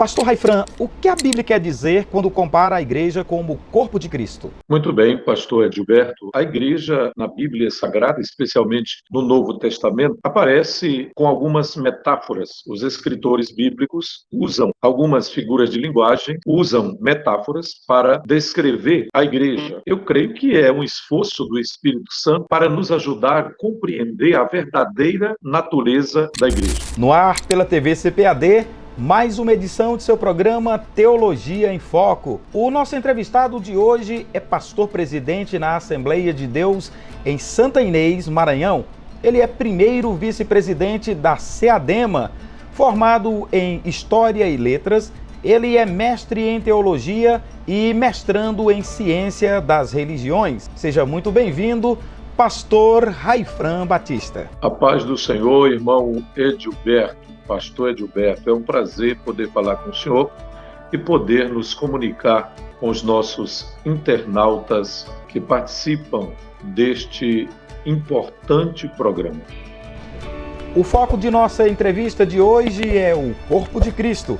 Pastor Raifran, o que a Bíblia quer dizer quando compara a igreja como o corpo de Cristo? Muito bem, pastor Edilberto. A igreja na Bíblia Sagrada, especialmente no Novo Testamento, aparece com algumas metáforas. Os escritores bíblicos usam algumas figuras de linguagem, usam metáforas para descrever a igreja. Eu creio que é um esforço do Espírito Santo para nos ajudar a compreender a verdadeira natureza da igreja. No ar, pela TV CPAD, mais uma edição de seu programa Teologia em Foco. O nosso entrevistado de hoje é pastor presidente na Assembleia de Deus em Santa Inês, Maranhão. Ele é primeiro vice-presidente da SEADEMA, formado em História e Letras. Ele é mestre em Teologia e mestrando em Ciência das Religiões. Seja muito bem-vindo, pastor Raifran Batista. A paz do Senhor, irmão Edilberto. Pastor Edilberto, é um prazer poder falar com o senhor e poder nos comunicar com os nossos internautas que participam deste importante programa. O foco de nossa entrevista de hoje é o corpo de Cristo.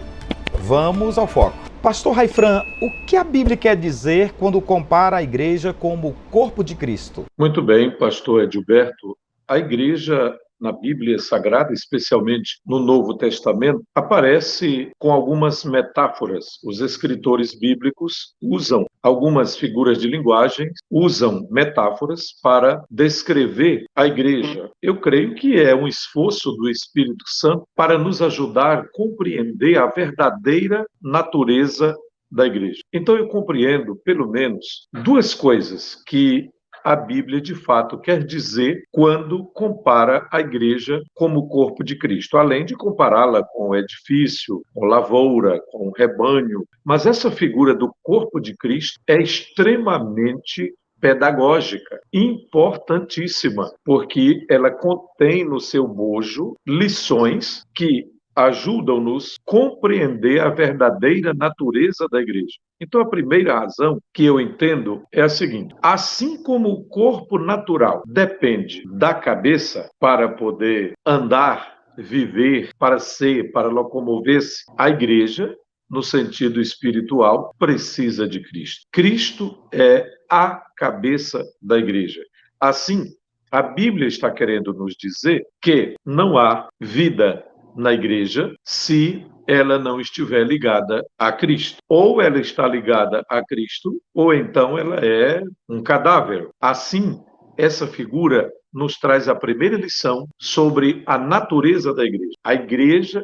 Vamos ao foco. Pastor Raifran, o que a Bíblia quer dizer quando compara a igreja como o corpo de Cristo? Muito bem, pastor Edilberto. A igreja na Bíblia Sagrada, especialmente no Novo Testamento, aparece com algumas metáforas. Os escritores bíblicos usam algumas figuras de linguagem, usam metáforas para descrever a igreja. Eu creio que é um esforço do Espírito Santo para nos ajudar a compreender a verdadeira natureza da igreja. Então eu compreendo, pelo menos, duas coisas que a Bíblia, de fato, quer dizer quando compara a igreja como o corpo de Cristo, além de compará-la com o edifício, com lavoura, com o rebanho. Mas essa figura do corpo de Cristo é extremamente pedagógica, importantíssima, porque ela contém no seu bojo lições que ajudam-nos a compreender a verdadeira natureza da igreja. Então, a primeira razão que eu entendo é a seguinte: assim como o corpo natural depende da cabeça para poder andar, viver, para ser, para locomover-se, a igreja, no sentido espiritual, precisa de Cristo. Cristo é a cabeça da igreja. Assim, a Bíblia está querendo nos dizer que não há vida na igreja se ela não estiver ligada a Cristo. Ou ela está ligada a Cristo, ou então ela é um cadáver. Assim, essa figura nos traz a primeira lição sobre a natureza da igreja. A igreja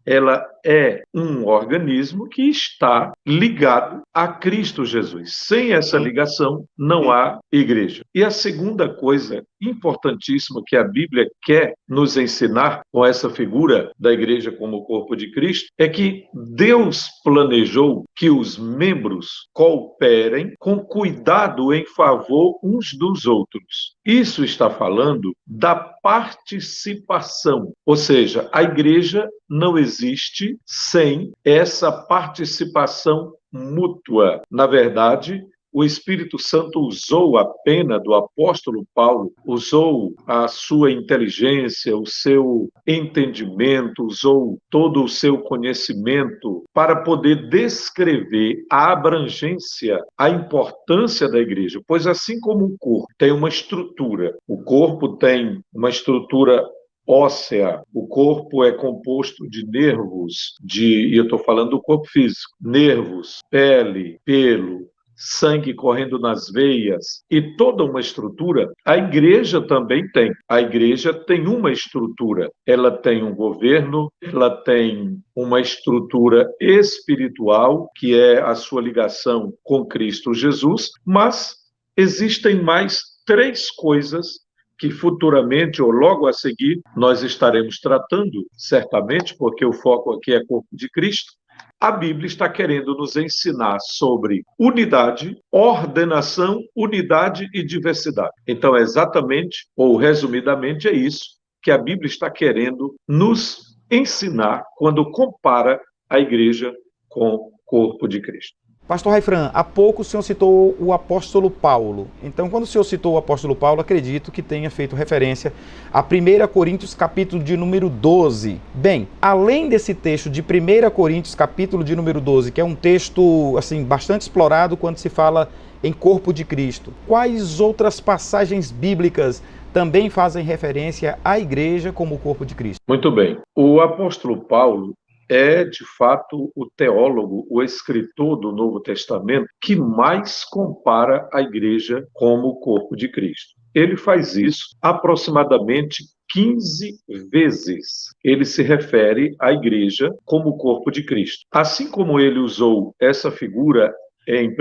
ela é um organismo que está ligado a Cristo Jesus. Sem essa ligação, não há igreja. E a segunda coisa importantíssima que a Bíblia quer nos ensinar com essa figura da igreja como o corpo de Cristo é que Deus planejou que os membros cooperem com cuidado em favor uns dos outros. Isso está falando da participação, ou seja, a igreja não existe sem essa participação mútua. Na verdade, o Espírito Santo usou a pena do apóstolo Paulo, usou a sua inteligência, o seu entendimento, usou todo o seu conhecimento para poder descrever a abrangência, a importância da igreja. Pois assim como o corpo tem uma estrutura, o corpo tem uma estrutura óssea, o corpo é composto de nervos, e eu estou falando do corpo físico, nervos, pele, pelo, sangue correndo nas veias e toda uma estrutura, a igreja também tem. A igreja tem uma estrutura, ela tem um governo, ela tem uma estrutura espiritual, que é a sua ligação com Cristo Jesus, mas existem mais três coisas que futuramente ou logo a seguir nós estaremos tratando, certamente, porque o foco aqui é corpo de Cristo. A Bíblia está querendo nos ensinar sobre unidade, ordenação, unidade e diversidade. Então, exatamente, ou resumidamente, é isso que a Bíblia está querendo nos ensinar quando compara a igreja com o corpo de Cristo. Pastor Raifran, há pouco o senhor citou o apóstolo Paulo. Então, quando o senhor citou o apóstolo Paulo, acredito que tenha feito referência a 1 Coríntios, capítulo de número 12. Bem, além desse texto de 1 Coríntios, capítulo de número 12, que é um texto assim bastante explorado quando se fala em corpo de Cristo, quais outras passagens bíblicas também fazem referência à igreja como o corpo de Cristo? Muito bem. O apóstolo Paulo é, de fato, o teólogo, o escritor do Novo Testamento que mais compara a igreja como o corpo de Cristo. Ele faz isso aproximadamente 15 vezes. Ele se refere à igreja como o corpo de Cristo. Assim como ele usou essa figura em 1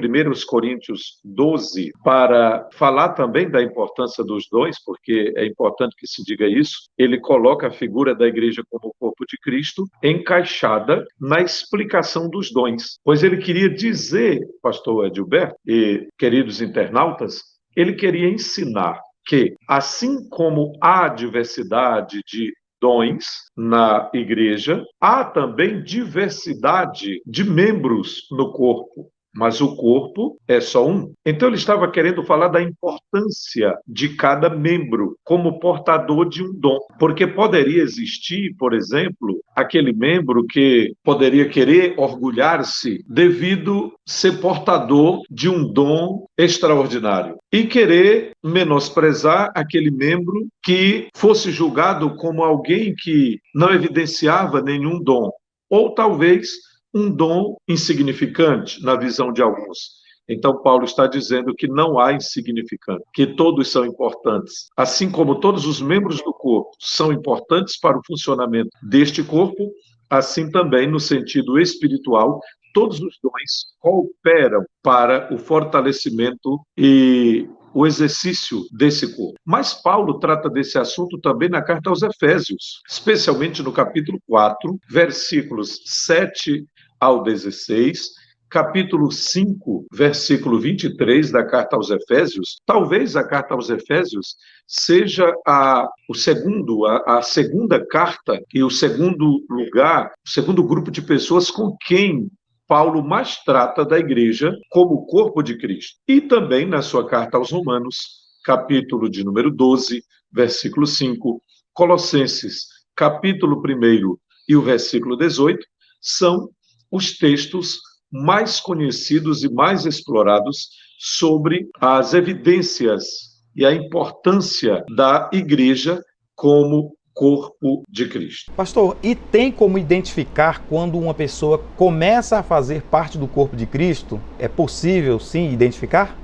Coríntios 12, para falar também da importância dos dons, porque é importante que se diga isso, ele coloca a figura da igreja como o corpo de Cristo encaixada na explicação dos dons. Pois ele queria dizer, pastor Edilberto e queridos internautas, ele queria ensinar que, assim como há diversidade de dons na igreja, há também diversidade de membros no corpo. Mas o corpo é só um. Então ele estava querendo falar da importância de cada membro como portador de um dom. Porque poderia existir, por exemplo, aquele membro que poderia querer orgulhar-se devido ser portador de um dom extraordinário e querer menosprezar aquele membro que fosse julgado como alguém que não evidenciava nenhum dom. Ou talvez um dom insignificante na visão de alguns. Então, Paulo está dizendo que não há insignificante, que todos são importantes. Assim como todos os membros do corpo são importantes para o funcionamento deste corpo, assim também, no sentido espiritual, todos os dons cooperam para o fortalecimento e o exercício desse corpo. Mas Paulo trata desse assunto também na carta aos Efésios, especialmente no capítulo 4, versículos 7 ao 16, capítulo 5, versículo 23 da carta aos Efésios. Talvez a carta aos Efésios seja a segunda carta e o segundo lugar, o segundo grupo de pessoas com quem Paulo mais trata da igreja como o corpo de Cristo. E também na sua carta aos Romanos, capítulo de número 12, versículo 5, Colossenses, capítulo 1 e o versículo 18, são os textos mais conhecidos e mais explorados sobre as evidências e a importância da igreja como corpo de Cristo. Pastor, e tem como identificar quando uma pessoa começa a fazer parte do corpo de Cristo? É possível, sim, identificar?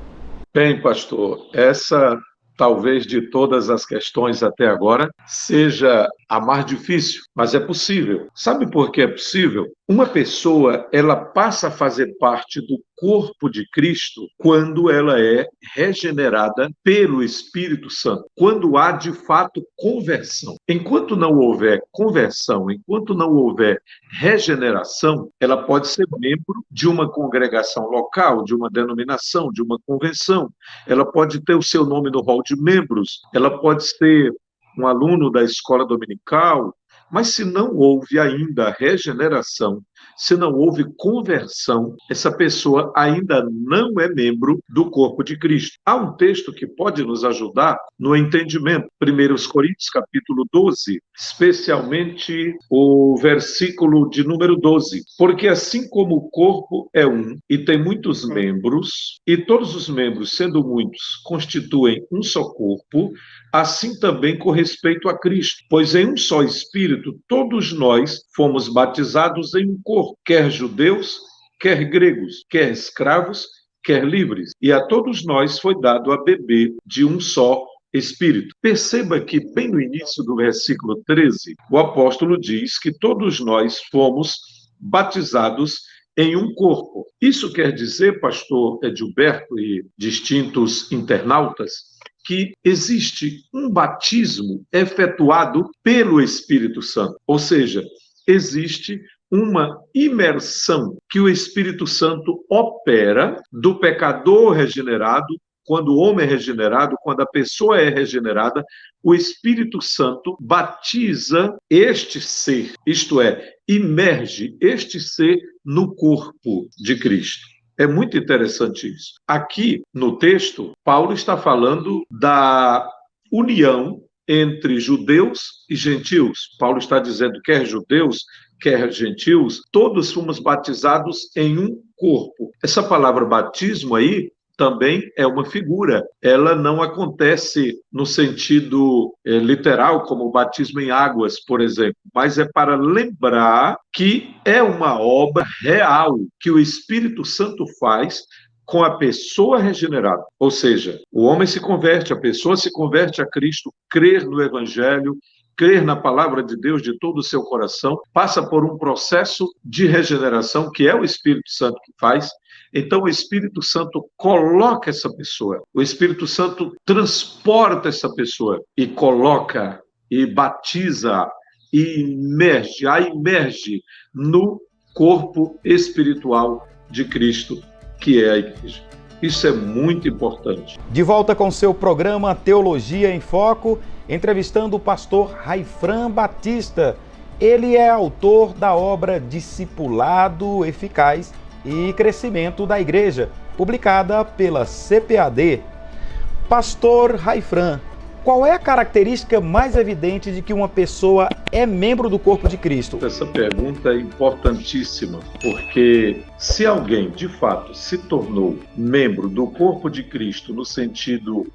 Bem, pastor, essa talvez de todas as questões até agora seja a mais difícil, mas é possível. Sabe por que é possível? Uma pessoa, ela passa a fazer parte do corpo de Cristo quando ela é regenerada pelo Espírito Santo, quando há de fato conversão. Enquanto não houver conversão, enquanto não houver regeneração, ela pode ser membro de uma congregação local, de uma denominação, de uma convenção. Ela pode ter o seu nome no rol de membros, ela pode ser um aluno da escola dominical, mas se não houve ainda regeneração, se não houve conversão, essa pessoa ainda não é membro do corpo de Cristo. Há um texto que pode nos ajudar no entendimento. 1 Coríntios, capítulo 12, especialmente o versículo de número 12. Porque assim como o corpo é um e tem muitos membros, e todos os membros, sendo muitos, constituem um só corpo, assim também com respeito a Cristo. Pois em um só Espírito, todos nós fomos batizados em um corpo, quer judeus, quer gregos, quer escravos, quer livres. E a todos nós foi dado a beber de um só Espírito. Perceba que, bem no início do versículo 13, o apóstolo diz que todos nós fomos batizados em um corpo. Isso quer dizer, pastor Edilberto e distintos internautas, que existe um batismo efetuado pelo Espírito Santo. Ou seja, existe uma imersão que o Espírito Santo opera do pecador regenerado. Quando o homem é regenerado, quando a pessoa é regenerada, o Espírito Santo batiza este ser, isto é, imerge este ser no corpo de Cristo. É muito interessante isso. Aqui no texto, Paulo está falando da união entre judeus e gentios. Paulo está dizendo, quer judeus, quer gentios, todos fomos batizados em um corpo. Essa palavra batismo aí também é uma figura. Ela não acontece no sentido literal, como o batismo em águas, por exemplo, mas é para lembrar que é uma obra real que o Espírito Santo faz com a pessoa regenerada. Ou seja, o homem se converte, a pessoa se converte a Cristo, crer no Evangelho, crer na palavra de Deus de todo o seu coração, passa por um processo de regeneração que é o Espírito Santo que faz. Então o Espírito Santo coloca essa pessoa, o Espírito Santo transporta essa pessoa e coloca e batiza e a imerge no corpo espiritual de Cristo, que é a igreja. Isso é muito importante. De volta com seu programa Teologia em Foco, entrevistando o pastor Raifran Batista. Ele é autor da obra Discipulado Eficaz e Crescimento da Igreja, publicada pela CPAD. Pastor Raifran, qual é a característica mais evidente de que uma pessoa é membro do corpo de Cristo? Essa pergunta é importantíssima, porque se alguém, de fato, se tornou membro do corpo de Cristo no sentido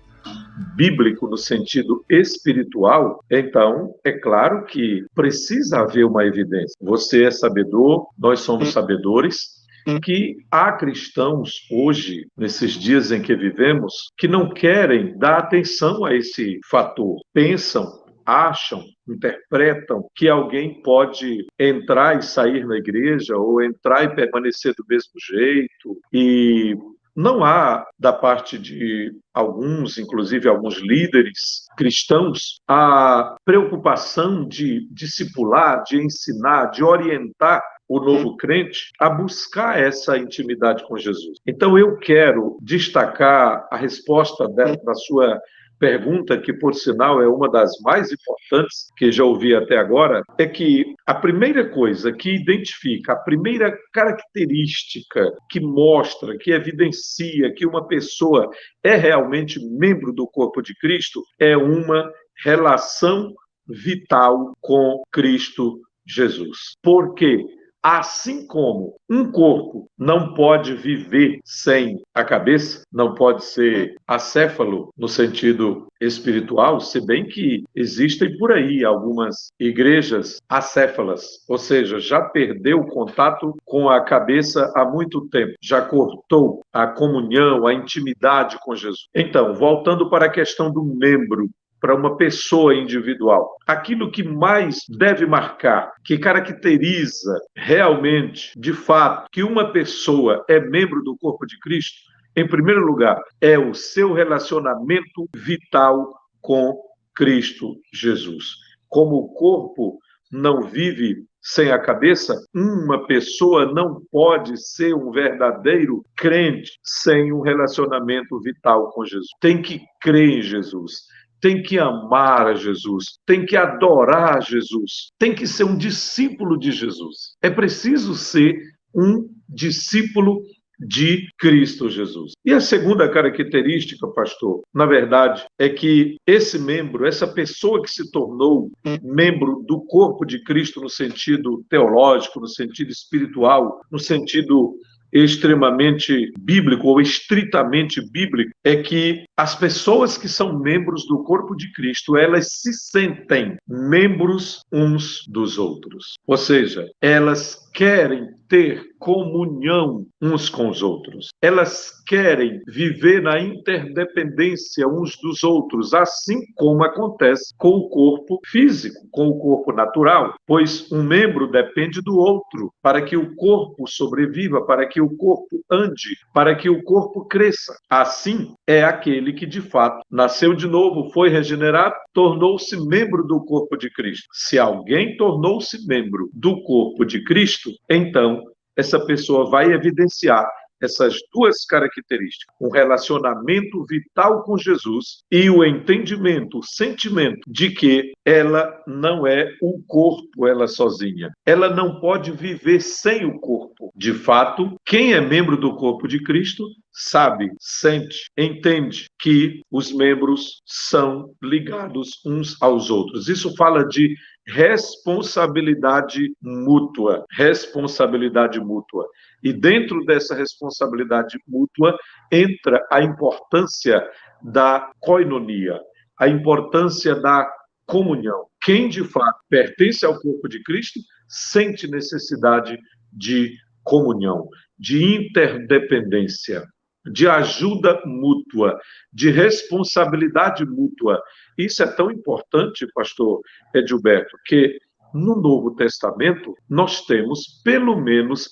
bíblico, no sentido espiritual, então é claro que precisa haver uma evidência. Você é sabedor, nós somos sabedores, que há cristãos hoje, nesses dias em que vivemos, que não querem dar atenção a esse fator. Pensam, acham, interpretam que alguém pode entrar e sair na igreja, ou entrar e permanecer do mesmo jeito, e não há, da parte de alguns, inclusive alguns líderes cristãos, a preocupação de discipular, de ensinar, de orientar o novo crente a buscar essa intimidade com Jesus. Então eu quero destacar a resposta da sua pergunta, que por sinal é uma das mais importantes que já ouvi até agora, é que a primeira coisa que identifica, a primeira característica que mostra, que evidencia que uma pessoa é realmente membro do corpo de Cristo, é uma relação vital com Cristo Jesus. Por quê? Assim como um corpo não pode viver sem a cabeça, não pode ser acéfalo no sentido espiritual, se bem que existem por aí algumas igrejas acéfalas, ou seja, já perdeu o contato com a cabeça há muito tempo, já cortou a comunhão, a intimidade com Jesus. Então, voltando para a questão do membro, para uma pessoa individual. Aquilo que mais deve marcar, que caracteriza realmente, de fato, que uma pessoa é membro do corpo de Cristo, em primeiro lugar, é o seu relacionamento vital com Cristo Jesus. Como o corpo não vive sem a cabeça, uma pessoa não pode ser um verdadeiro crente sem um relacionamento vital com Jesus. Tem que crer em Jesus. Tem que amar a Jesus, tem que adorar Jesus, tem que ser um discípulo de Jesus. É preciso ser um discípulo de Cristo Jesus. E a segunda característica, pastor, na verdade, é que esse membro, essa pessoa que se tornou membro do corpo de Cristo no sentido teológico, no sentido espiritual, no sentido extremamente bíblico ou estritamente bíblico, é que as pessoas que são membros do corpo de Cristo, elas se sentem membros uns dos outros. Ou seja, elas querem ter comunhão uns com os outros. Elas querem viver na interdependência uns dos outros, assim como acontece com o corpo físico, com o corpo natural, pois um membro depende do outro para que o corpo sobreviva, para que o corpo ande, para que o corpo cresça. Assim é aquele que de fato nasceu de novo, foi regenerado, tornou-se membro do corpo de Cristo. Se alguém tornou-se membro do corpo de Cristo, então essa pessoa vai evidenciar essas duas características, um relacionamento vital com Jesus e o entendimento, o sentimento de que ela não é um corpo, ela sozinha. Ela não pode viver sem o corpo. De fato, quem é membro do corpo de Cristo sabe, sente, entende que os membros são ligados uns aos outros. Isso fala de responsabilidade mútua, responsabilidade mútua. E dentro dessa responsabilidade mútua entra a importância da koinonia, a importância da comunhão. Quem de fato pertence ao corpo de Cristo sente necessidade de comunhão, de interdependência, de ajuda mútua, de responsabilidade mútua. Isso é tão importante, pastor Edilberto, que no Novo Testamento nós temos pelo menos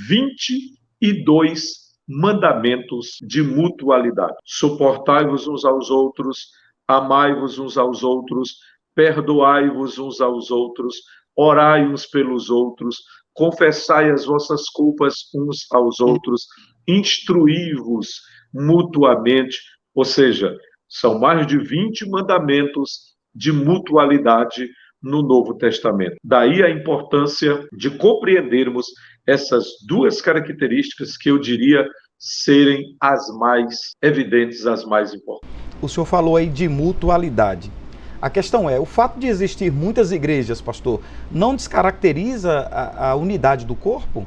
22 mandamentos de mutualidade. Suportai-vos uns aos outros, amai-vos uns aos outros, perdoai-vos uns aos outros, orai uns pelos outros, confessai as vossas culpas uns aos outros, instruí-vos mutuamente, ou seja, são mais de 20 mandamentos de mutualidade no Novo Testamento. Daí a importância de compreendermos essas duas características que eu diria serem as mais evidentes, as mais importantes. O senhor falou aí de mutualidade. A questão é, o fato de existir muitas igrejas, pastor, não descaracteriza a unidade do corpo?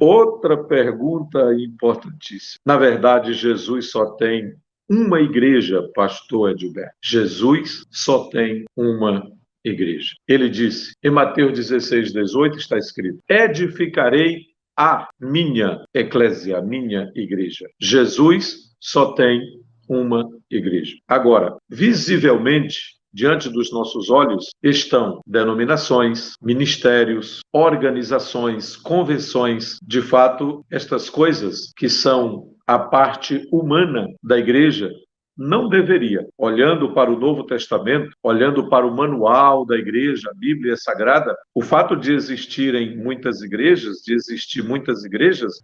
Outra pergunta importantíssima. Na verdade, Jesus só tem uma igreja, pastor Edilberto. Jesus só tem uma igreja. Ele disse, em Mateus 16:18 está escrito, edificarei a minha eclésia, a minha igreja. Jesus só tem uma igreja. Agora, visivelmente, diante dos nossos olhos estão denominações, ministérios, organizações, convenções. De fato, estas coisas que são a parte humana da igreja, não deveria, olhando para o Novo Testamento, olhando para o manual da igreja, a Bíblia Sagrada, o fato de existir muitas igrejas,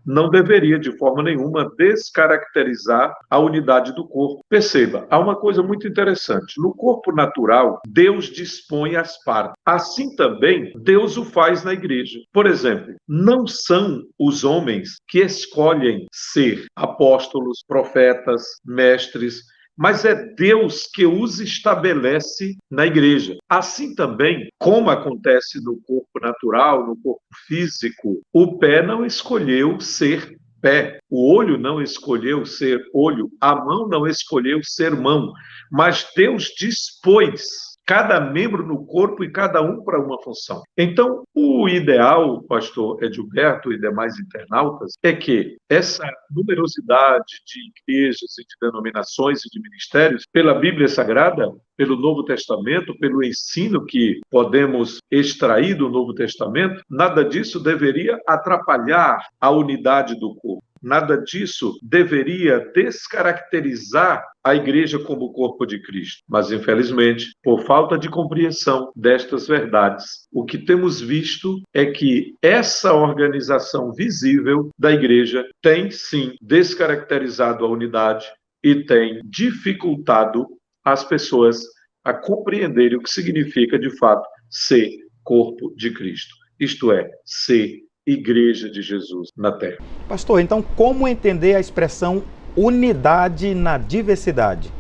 não deveria de forma nenhuma descaracterizar a unidade do corpo. Perceba, há uma coisa muito interessante. No corpo natural, Deus dispõe as partes. Assim também, Deus o faz na igreja. Por exemplo, não são os homens que escolhem ser apóstolos, profetas, mestres, mas é Deus que os estabelece na igreja. Assim também, como acontece no corpo natural, no corpo físico, o pé não escolheu ser pé, o olho não escolheu ser olho, a mão não escolheu ser mão, mas Deus dispôs cada membro no corpo e cada um para uma função. Então, o ideal, pastor Edilberto e demais internautas, é que essa numerosidade de igrejas e de denominações e de ministérios, pela Bíblia Sagrada, pelo Novo Testamento, pelo ensino que podemos extrair do Novo Testamento, nada disso deveria atrapalhar a unidade do corpo. Nada disso deveria descaracterizar a igreja como o corpo de Cristo. Mas, infelizmente, por falta de compreensão destas verdades, o que temos visto é que essa organização visível da igreja tem, sim, descaracterizado a unidade e tem dificultado as pessoas a compreenderem o que significa, de fato, ser corpo de Cristo. Isto é, ser Igreja de Jesus na Terra. Pastor, então como entender a expressão unidade na diversidade?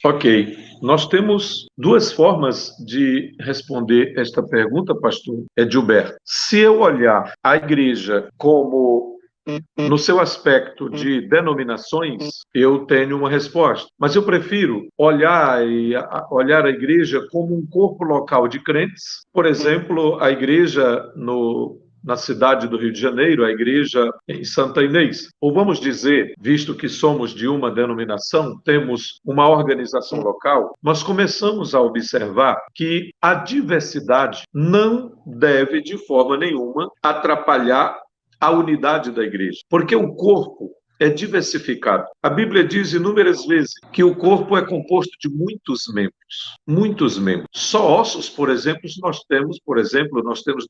Ok, nós temos duas formas de responder esta pergunta, pastor Edilberto. Se eu olhar a igreja como no seu aspecto de denominações, eu tenho uma resposta. Mas eu prefiro olhar a igreja como um corpo local de crentes. Por exemplo, a igreja na cidade do Rio de Janeiro, a igreja em Santa Inês. Ou vamos dizer, visto que somos de uma denominação, temos uma organização local, nós começamos a observar que a diversidade não deve, de forma nenhuma, atrapalhar a unidade da igreja. Porque o corpo é diversificado. A Bíblia diz inúmeras vezes que o corpo é composto de muitos membros. Muitos membros. Só ossos, por exemplo, nós temos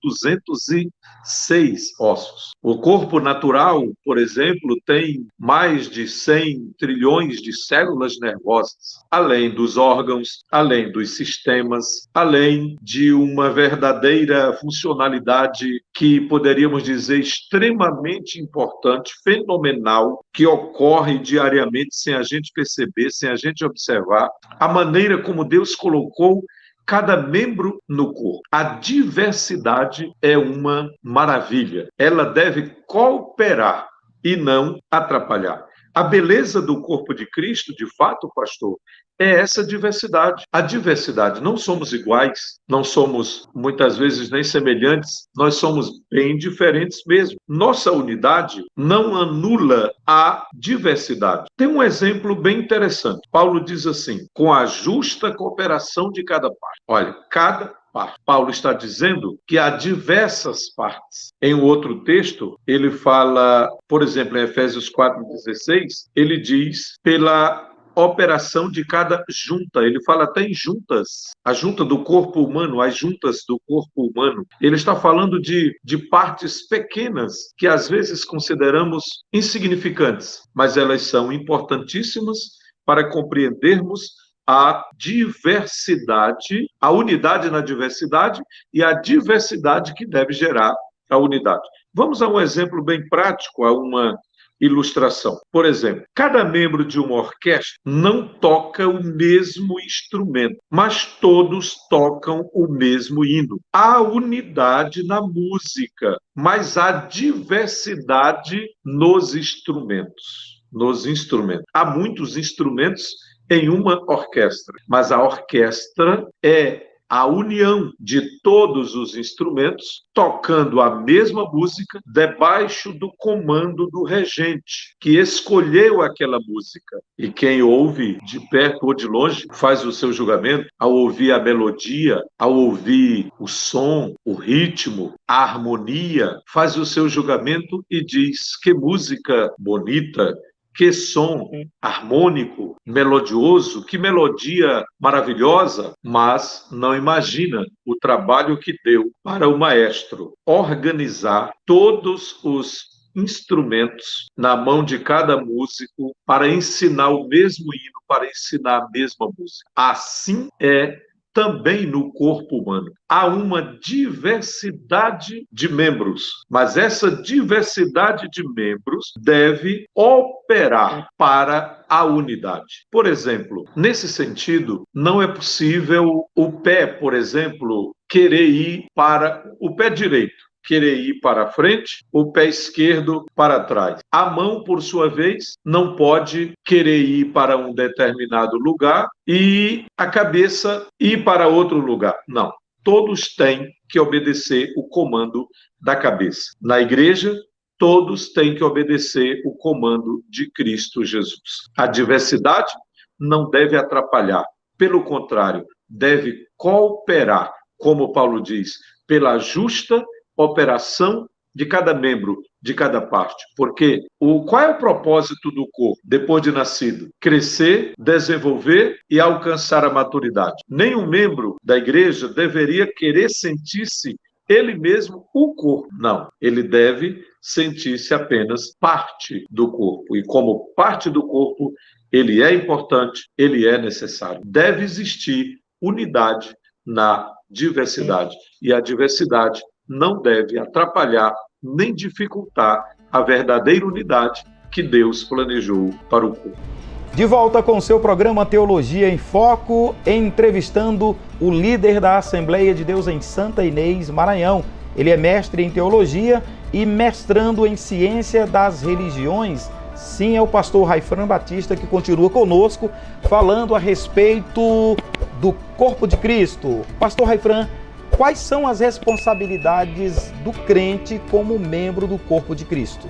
206 ossos. O corpo natural, por exemplo, tem mais de 100 trilhões de células nervosas, além dos órgãos, além dos sistemas, além de uma verdadeira funcionalidade que poderíamos dizer extremamente importante, fenomenal, que ocorre diariamente sem a gente perceber, sem a gente observar, a maneira como Deus colocou cada membro no corpo. A diversidade é uma maravilha. Ela deve cooperar e não atrapalhar. A beleza do corpo de Cristo, de fato, pastor, é essa diversidade. A diversidade, não somos iguais, não somos muitas vezes nem semelhantes, nós somos bem diferentes mesmo. Nossa unidade não anula a diversidade. Tem um exemplo bem interessante. Paulo diz assim: com a justa cooperação de cada parte. Olha, cada parte. Paulo está dizendo que há diversas partes. Em um outro texto, ele fala, por exemplo, em Efésios 4,16, ele diz pela operação de cada junta. Ele fala até em juntas. A junta do corpo humano, as juntas do corpo humano. Ele está falando de partes pequenas que às vezes consideramos insignificantes, mas elas são importantíssimas para compreendermos a diversidade, a unidade na diversidade e a diversidade que deve gerar a unidade. Vamos a um exemplo bem prático, a uma ilustração. Por exemplo, cada membro de uma orquestra não toca o mesmo instrumento, mas todos tocam o mesmo hino. Há unidade na música, mas há diversidade nos instrumentos. Há muitos instrumentos em uma orquestra, mas a orquestra é a união de todos os instrumentos tocando a mesma música debaixo do comando do regente, que escolheu aquela música. E quem ouve de perto ou de longe faz o seu julgamento ao ouvir a melodia, ao ouvir o som, o ritmo, a harmonia, faz o seu julgamento e diz: que música bonita, que som harmônico, melodioso, que melodia maravilhosa, mas não imagina o trabalho que deu para o maestro organizar todos os instrumentos na mão de cada músico para ensinar o mesmo hino, para ensinar a mesma música. Assim é também no corpo humano. Há uma diversidade de membros, mas essa diversidade de membros deve operar para a unidade. Por exemplo, nesse sentido, não é possível o pé, por exemplo, querer ir para o pé direito, querer ir para frente, o pé esquerdo para trás. A mão, por sua vez, não pode querer ir para um determinado lugar e a cabeça ir para outro lugar. Não. Todos têm que obedecer o comando da cabeça. Na igreja, todos têm que obedecer o comando de Cristo Jesus. A diversidade não deve atrapalhar. Pelo contrário, deve cooperar, como Paulo diz, pela justa operação de cada membro, de cada parte. Porque qual é o propósito do corpo depois de nascido? Crescer, desenvolver e alcançar a maturidade. Nenhum membro da igreja deveria querer sentir-se ele mesmo o corpo. Não, ele deve sentir-se apenas parte do corpo. E como parte do corpo, ele é importante, ele é necessário. Deve existir unidade na diversidade. E a diversidade não deve atrapalhar nem dificultar a verdadeira unidade que Deus planejou para o corpo. De volta com seu programa Teologia em Foco, entrevistando o líder da Assembleia de Deus em Santa Inês, Maranhão. Ele é mestre em teologia e mestrando em ciência das religiões. Sim, é o pastor Raifran Batista que continua conosco, falando a respeito do corpo de Cristo. Pastor Raifran, quais são as responsabilidades do crente como membro do corpo de Cristo?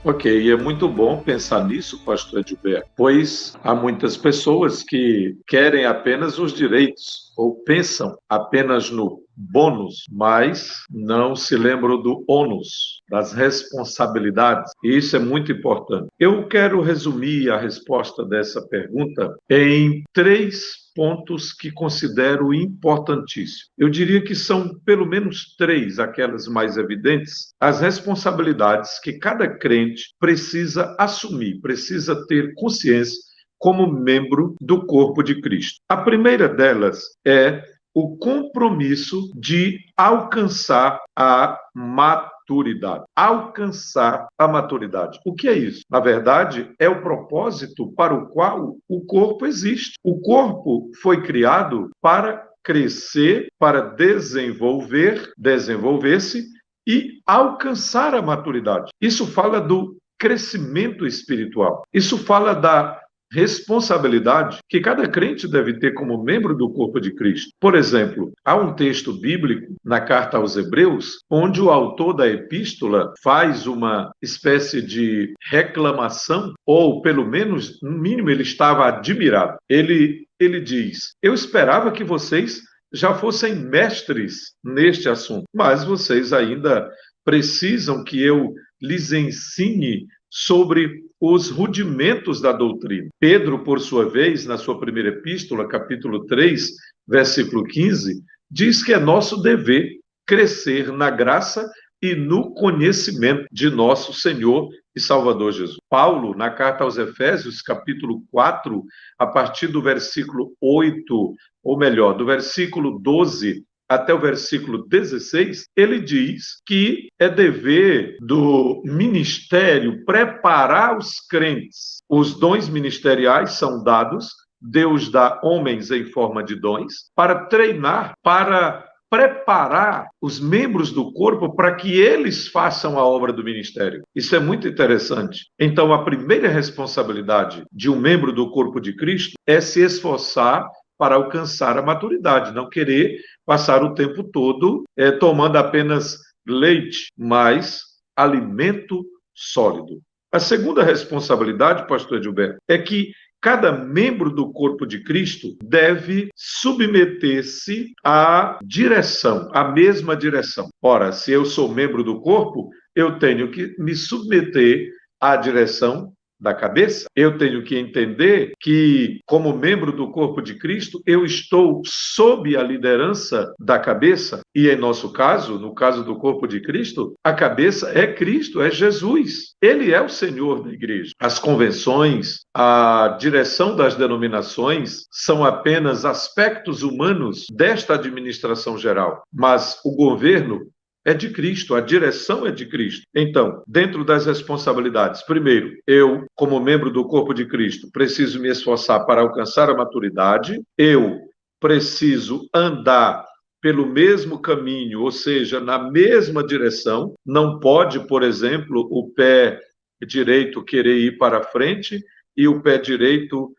Ok, é muito bom pensar nisso, pastor Edilberto, pois há muitas pessoas que querem apenas os direitos ou pensam apenas no bônus, mas não se lembram do ônus, das responsabilidades. E isso é muito importante. Eu quero resumir a resposta dessa pergunta em 3 pontos que considero importantíssimos. Eu diria que são pelo menos 3 aquelas mais evidentes, as responsabilidades que cada crente precisa assumir, precisa ter consciência como membro do corpo de Cristo. A primeira delas é o compromisso de alcançar a maturidade. Alcançar a maturidade. O que é isso? Na verdade, é o propósito para o qual o corpo existe. O corpo foi criado para crescer, para desenvolver-se e alcançar a maturidade. Isso fala do crescimento espiritual. Isso fala da responsabilidade que cada crente deve ter como membro do corpo de Cristo. Por exemplo, há um texto bíblico na carta aos Hebreus, onde o autor da epístola faz uma espécie de reclamação, ou pelo menos, no mínimo, ele estava admirado. Ele diz: eu esperava que vocês já fossem mestres neste assunto, mas vocês ainda precisam que eu lhes ensine sobre os rudimentos da doutrina. Pedro, por sua vez, na sua primeira epístola, capítulo 3, versículo 15, diz que é nosso dever crescer na graça e no conhecimento de nosso Senhor e Salvador Jesus. Paulo, na carta aos Efésios, capítulo 4, a partir do versículo 8, ou melhor, do versículo 12 até o versículo 16, ele diz que é dever do ministério preparar os crentes. Os dons ministeriais são dados, Deus dá homens em forma de dons, para treinar, para preparar os membros do corpo para que eles façam a obra do ministério. Isso é muito interessante. Então, a primeira responsabilidade de um membro do corpo de Cristo é se esforçar para alcançar a maturidade, não querer passar o tempo todo tomando apenas leite, mas alimento sólido. A segunda responsabilidade, pastor Gilberto, é que cada membro do corpo de Cristo deve submeter-se à direção, à mesma direção. Ora, se eu sou membro do corpo, eu tenho que me submeter à direção da cabeça. Eu tenho que entender que, como membro do corpo de Cristo, eu estou sob a liderança da cabeça. E em nosso caso, no caso do corpo de Cristo, a cabeça é Cristo, é Jesus. Ele é o Senhor da igreja. As convenções, a direção das denominações são apenas aspectos humanos desta administração geral. Mas o governo é de Cristo, a direção é de Cristo. Então, dentro das responsabilidades, primeiro, eu, como membro do corpo de Cristo, preciso me esforçar para alcançar a maturidade, eu preciso andar pelo mesmo caminho, ou seja, na mesma direção. Não pode, por exemplo, o pé direito querer ir para frente e o pé direito,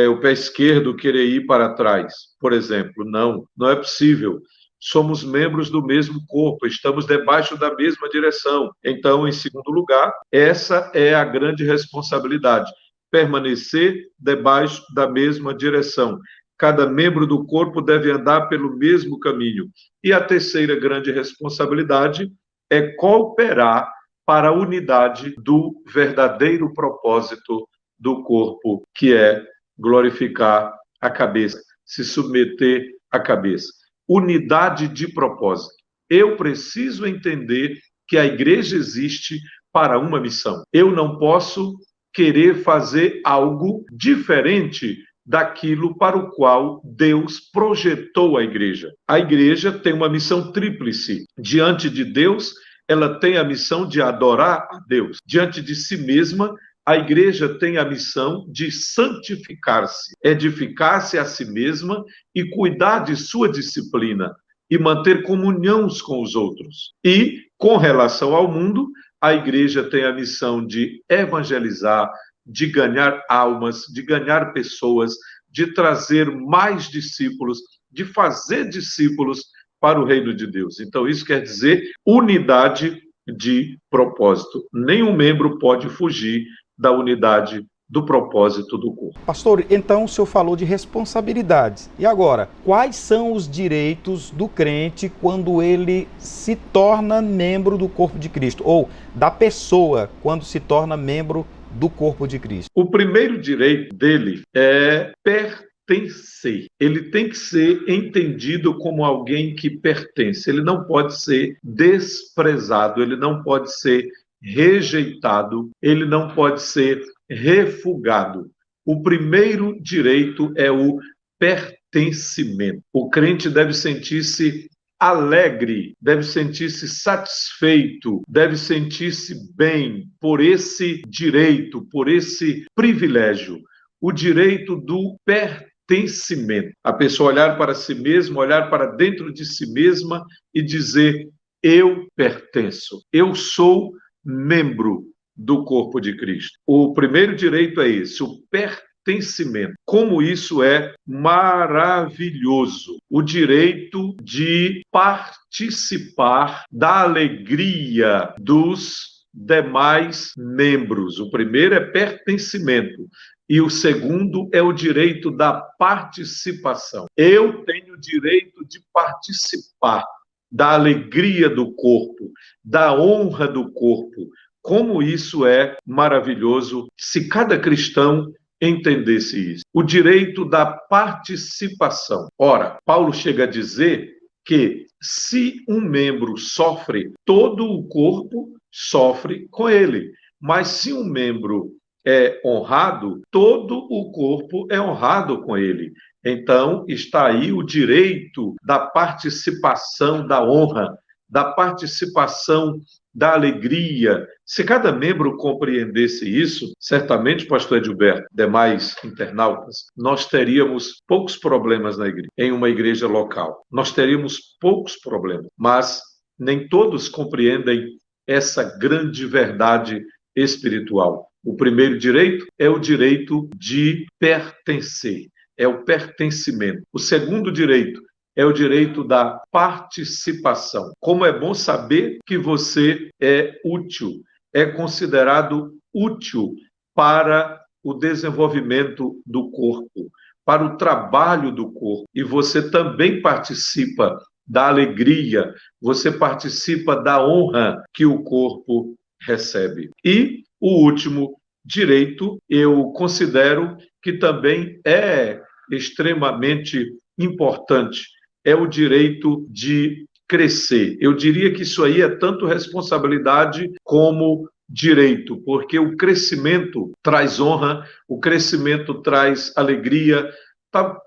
o pé esquerdo querer ir para trás, por exemplo. Não é possível. Somos membros do mesmo corpo, estamos debaixo da mesma direção. Então, em segundo lugar, essa é a grande responsabilidade, permanecer debaixo da mesma direção. Cada membro do corpo deve andar pelo mesmo caminho. E a terceira grande responsabilidade é cooperar para a unidade do verdadeiro propósito do corpo, que é glorificar a cabeça, se submeter à cabeça. Unidade de propósito. Eu preciso entender que a igreja existe para uma missão. Eu não posso querer fazer algo diferente daquilo para o qual Deus projetou a igreja. A igreja tem uma missão tríplice. Diante de Deus, ela tem a missão de adorar a Deus. Diante de si mesma, a igreja tem a missão de santificar-se, edificar-se a si mesma e cuidar de sua disciplina e manter comunhão uns com os outros. E, com relação ao mundo, a igreja tem a missão de evangelizar, de ganhar almas, de ganhar pessoas, de trazer mais discípulos, de fazer discípulos para o reino de Deus. Então, isso quer dizer unidade de propósito. Nenhum membro pode fugir da unidade do propósito do corpo. Pastor, então o senhor falou de responsabilidades. E agora, quais são os direitos do crente quando ele se torna membro do corpo de Cristo? Ou da pessoa quando se torna membro do corpo de Cristo? O primeiro direito dele é pertencer. Ele tem que ser entendido como alguém que pertence. Ele não pode ser desprezado, ele não pode ser rejeitado, ele não pode ser refugado. O primeiro direito é o pertencimento. O crente deve sentir-se alegre, deve sentir-se satisfeito, deve sentir-se bem por esse direito, por esse privilégio, o direito do pertencimento. A pessoa olhar para si mesma, olhar para dentro de si mesma e dizer: eu pertenço, eu sou membro do corpo de Cristo. O primeiro direito é esse, o pertencimento. Como isso é maravilhoso. O direito de participar da alegria dos demais membros. O primeiro é pertencimento. E o segundo é o direito da participação. Eu tenho o direito de participar da alegria do corpo, da honra do corpo. Como isso é maravilhoso se cada cristão entendesse isso. O direito da participação. Ora, Paulo chega a dizer que se um membro sofre, todo o corpo sofre com ele. Mas se um membro é honrado, todo o corpo é honrado com ele. Então, está aí o direito da participação da honra, da participação da alegria. Se cada membro compreendesse isso, certamente, pastor Edilberto, demais internautas, nós teríamos poucos problemas na igreja, em uma igreja local. Nós teríamos poucos problemas, mas nem todos compreendem essa grande verdade espiritual. O primeiro direito é o direito de pertencer, é o pertencimento. O segundo direito é o direito da participação. Como é bom saber que você é útil, é considerado útil para o desenvolvimento do corpo, para o trabalho do corpo. E você também participa da alegria, você participa da honra que o corpo recebe. E o último direito, eu considero que também é extremamente importante, é o direito de crescer. Eu diria que isso aí é tanto responsabilidade como direito, porque o crescimento traz honra, o crescimento traz alegria,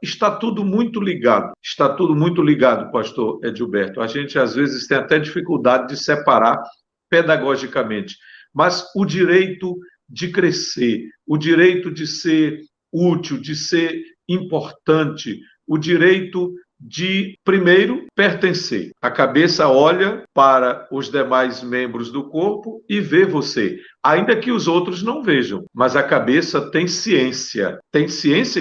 está tudo muito ligado. Está tudo muito ligado, pastor Edilberto. A gente, às vezes, tem até dificuldade de separar pedagogicamente. Mas o direito de crescer, o direito de ser útil, de ser importante, o direito de, primeiro, pertencer. A cabeça olha para os demais membros do corpo e vê você, ainda que os outros não vejam, mas a cabeça tem ciência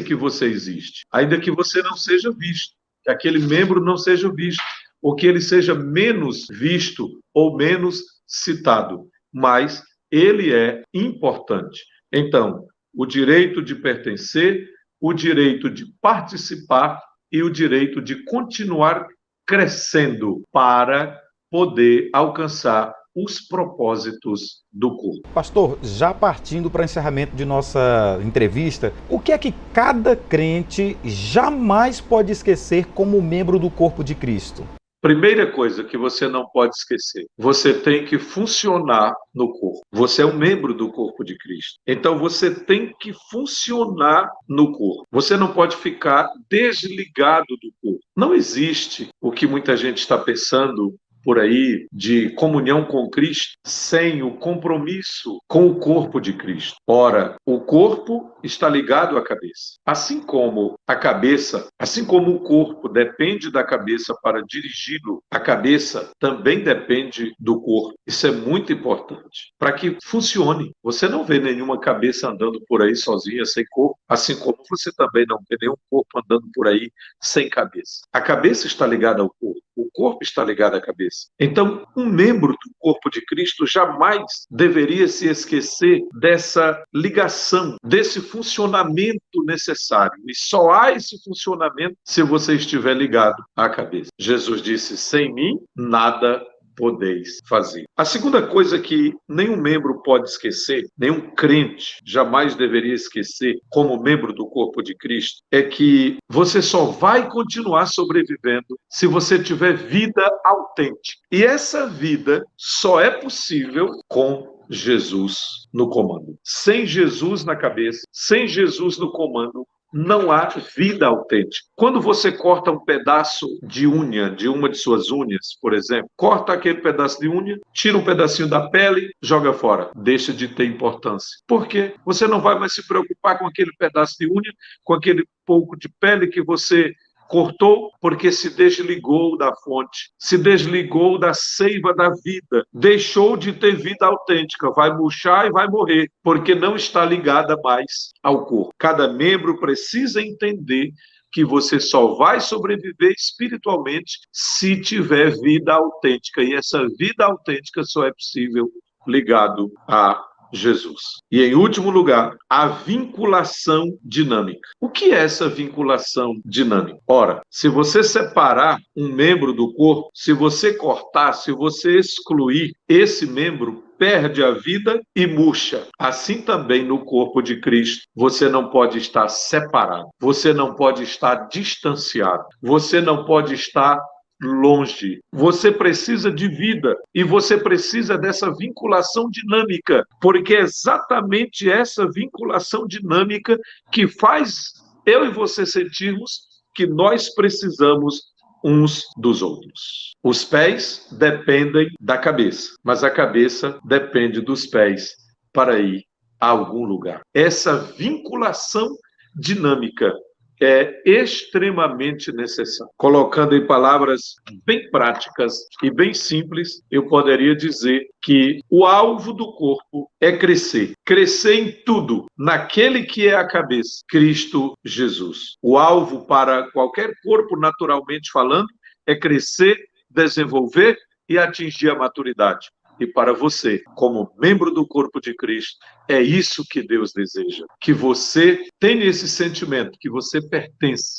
que você existe, ainda que você não seja visto, que aquele membro não seja visto, ou que ele seja menos visto ou menos citado, mas ele é importante. Então, o direito de pertencer, o direito de participar e o direito de continuar crescendo para poder alcançar os propósitos do corpo. Pastor, já partindo para o encerramento de nossa entrevista, o que é que cada crente jamais pode esquecer como membro do corpo de Cristo? Primeira coisa que você não pode esquecer, você tem que funcionar no corpo. Você é um membro do corpo de Cristo. Então você tem que funcionar no corpo. Você não pode ficar desligado do corpo. Não existe o que muita gente está pensando por aí de comunhão com Cristo sem o compromisso com o corpo de Cristo. Ora, o corpo está ligado à cabeça. Assim como a cabeça, assim como o corpo depende da cabeça para dirigi-lo, a cabeça também depende do corpo. Isso é muito importante para que funcione. Você não vê nenhuma cabeça andando por aí sozinha, sem corpo, assim como você também não vê nenhum corpo andando por aí sem cabeça. A cabeça está ligada ao corpo, o corpo está ligado à cabeça. cabeça. Então, um membro do corpo de Cristo jamais deveria se esquecer dessa ligação, desse funcionamento necessário. E só há esse funcionamento se você estiver ligado à cabeça. Jesus disse: sem mim, nada podeis fazer. A segunda coisa que nenhum membro pode esquecer, nenhum crente jamais deveria esquecer como membro do corpo de Cristo, é que você só vai continuar sobrevivendo se você tiver vida autêntica. E essa vida só é possível com Jesus no comando. Sem Jesus na cabeça, sem Jesus no comando, não há vida autêntica. Quando você corta um pedaço de unha, de uma de suas unhas, por exemplo, corta aquele pedaço de unha, tira um pedacinho da pele, joga fora. Deixa de ter importância. Por quê? Você não vai mais se preocupar com aquele pedaço de unha, com aquele pouco de pele que você cortou, porque se desligou da fonte, se desligou da seiva da vida, deixou de ter vida autêntica, vai murchar e vai morrer, porque não está ligada mais ao corpo. Cada membro precisa entender que você só vai sobreviver espiritualmente se tiver vida autêntica, e essa vida autêntica só é possível ligado a Jesus. E, em último lugar, a vinculação dinâmica. O que é essa vinculação dinâmica? Ora, se você separar um membro do corpo, se você cortar, se você excluir, esse membro perde a vida e murcha. Assim também no corpo de Cristo, você não pode estar separado, você não pode estar distanciado, você não pode estar longe. Você precisa de vida e você precisa dessa vinculação dinâmica, porque é exatamente essa vinculação dinâmica que faz eu e você sentirmos que nós precisamos uns dos outros. Os pés dependem da cabeça, mas a cabeça depende dos pés para ir a algum lugar. Essa vinculação dinâmica é extremamente necessário. Colocando em palavras bem práticas e bem simples, eu poderia dizer que o alvo do corpo é crescer. Crescer em tudo, naquele que é a cabeça, Cristo Jesus. O alvo para qualquer corpo, naturalmente falando, é crescer, desenvolver e atingir a maturidade. E para você, como membro do corpo de Cristo, é isso que Deus deseja. Que você tenha esse sentimento, que você pertence,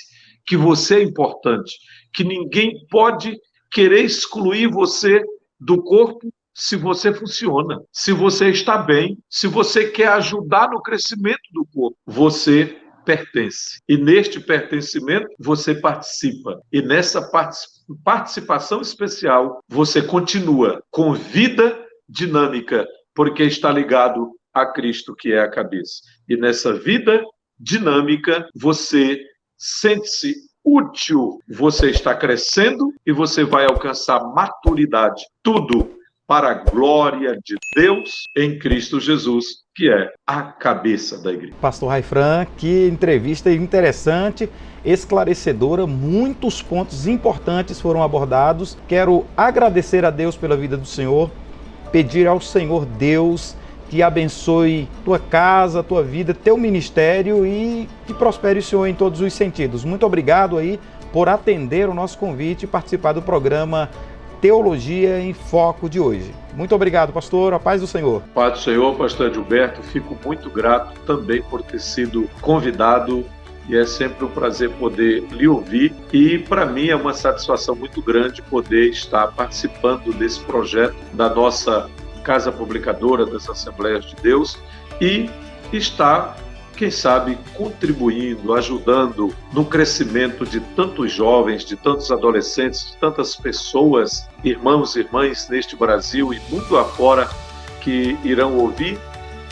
que você é importante, que ninguém pode querer excluir você do corpo se você funciona, se você está bem, se você quer ajudar no crescimento do corpo. Você pertence. E neste pertencimento, você participa. E nessa participação especial, você continua com vida dinâmica, porque está ligado a Cristo, que é a cabeça. E nessa vida dinâmica, você sente-se útil, você está crescendo e você vai alcançar maturidade. Tudo para a glória de Deus em Cristo Jesus, que é a cabeça da igreja. Pastor Raifran, que entrevista interessante, esclarecedora, muitos pontos importantes foram abordados. Quero agradecer a Deus pela vida do Senhor, pedir ao Senhor Deus que abençoe tua casa, tua vida, teu ministério e que prospere o Senhor em todos os sentidos. Muito obrigado aí por atender o nosso convite e participar do programa Teologia em Foco de hoje. Muito obrigado, pastor. A paz do Senhor. Paz do Senhor, pastor Gilberto. Fico muito grato também por ter sido convidado e é sempre um prazer poder lhe ouvir. E para mim é uma satisfação muito grande poder estar participando desse projeto da nossa Casa Publicadora das Assembleias de Deus e estar, quem sabe, contribuindo, ajudando no crescimento de tantos jovens, de tantos adolescentes, de tantas pessoas, irmãos e irmãs neste Brasil e mundo afora que irão ouvir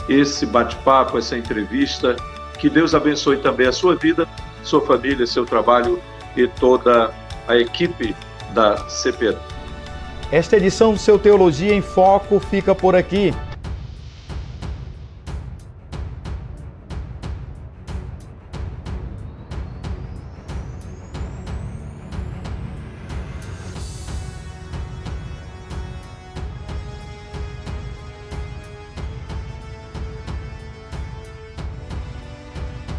esse bate-papo, essa entrevista. Que Deus abençoe também a sua vida, sua família, seu trabalho e toda a equipe da CPAD. Esta edição do seu Teologia em Foco fica por aqui.